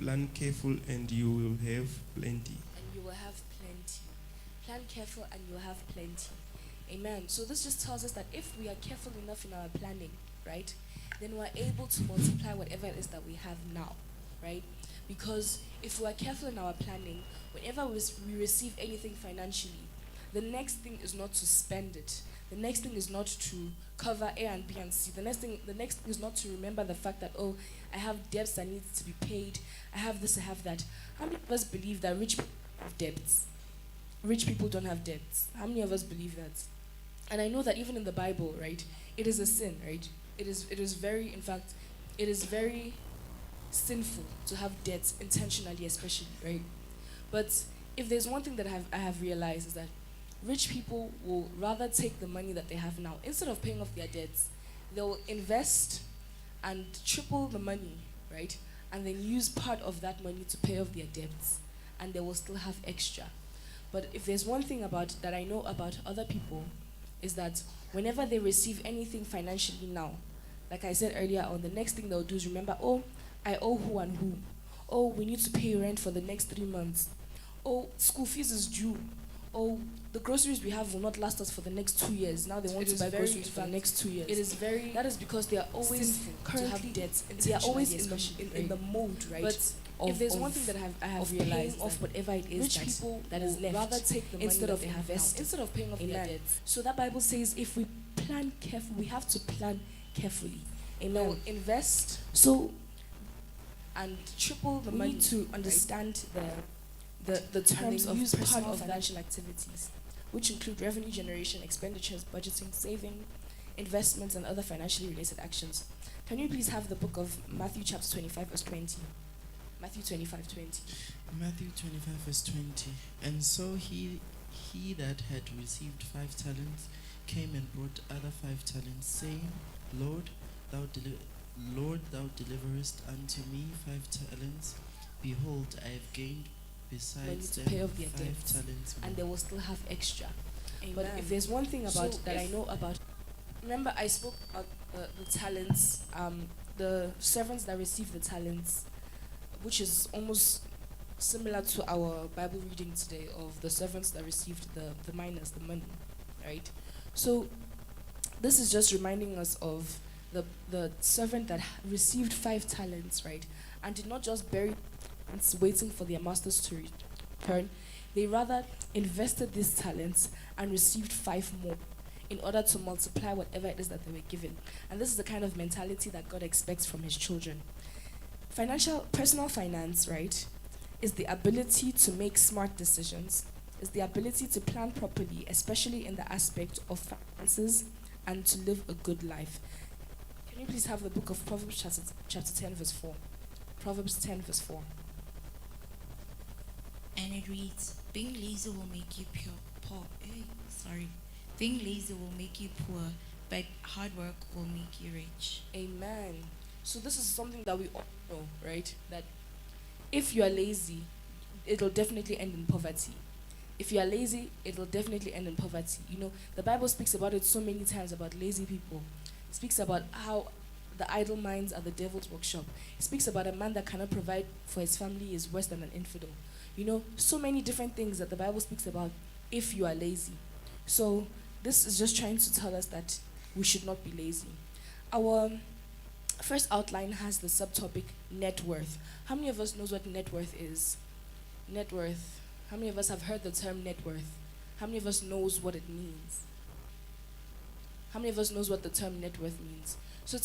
Plan careful and you will have plenty. And you will have plenty. Plan careful and you will have plenty. Amen. So this just tells us that if we are careful enough in our planning, right, then we're able to multiply whatever it is that we have now, right? Because if we are careful in our planning, whenever we receive anything financially, the next thing is not to spend it. The next thing is not to cover A and B and C. The next thing is not to remember the fact that, oh, I have debts that need to be paid. I have this, I have that. How many of us believe that rich people have debts? Rich people don't have debts. How many of us believe that? And I know that even in the Bible, right, it is a sin, right? It is very, in fact, it is very sinful to have debts intentionally, especially, right? But if there's one thing that I have realized is that rich people will rather take the money that they have now, instead of paying off their debts, they'll invest and triple the money, right? And then use part of that money to pay off their debts, and they will still have extra. But if there's one thing that I know about other people, is that whenever they receive anything financially now, like I said earlier on, the next thing they'll do is remember, oh, I owe who and who. Oh, we need to pay rent for the next 3 months. Oh, school fees is due. Oh, the groceries we have will not last us for the next 2 years. Now they want to buy groceries for the next 2 years. It is very. That is because they are always currently have debts. They are always in the mode, right? But if there's one thing that I have realized, paying off whatever it is rich people that is left, rather take the money instead of invest, instead of paying off their debts. So that Bible says, if we plan carefully, we have to plan carefully. Amen. Invest and triple the money. We need to understand the terms of personal financial activities, which include revenue generation, expenditures, budgeting, saving, investments, and other financially related actions. Can you please have the book of Matthew chapter 25 verse 20? Matthew 25:20. Matthew 25 verse 20. And so he that had received 5 talents came and brought other 5 talents, saying, Lord, thou deliverest unto me 5 talents. Behold, I have gained besides them pay off their 5 debts, talents more. and they will still have extra. Amen. But if there's one thing that I know about, remember I spoke about the talents, the servants that received the talents, which is almost similar to our Bible reading today of the servants that received the miners, the money, right? So this is just reminding us of the servant that received 5 talents, right? And did not just bury it waiting for their masters to return. They rather invested these talents and received 5 more in order to multiply whatever it is that they were given. And this is the kind of mentality that God expects from his children. Personal finance, right, is the ability to make smart decisions, is the ability to plan properly, especially in the aspect of finances, and to live a good life. Can you please have the book of Proverbs chapter 10 verse 4? Proverbs 10 verse 4. And it reads, being lazy will make you poor. Being lazy will make you poor, but hard work will make you rich. Amen. So this is something that we all know, right? That if you are lazy, it'll definitely end in poverty. If you are lazy, it'll definitely end in poverty. You know, the Bible speaks about it so many times about lazy people. It speaks about how the idle minds are the devil's workshop. It speaks about a man that cannot provide for his family is worse than an infidel. You know, so many different things that the Bible speaks about if you are lazy. So this is just trying to tell us that we should not be lazy. Our first outline has the subtopic net worth. How many of us knows what net worth is? Net worth. How many of us have heard the term net worth? How many of us knows what it means? How many of us knows what the term net worth means? So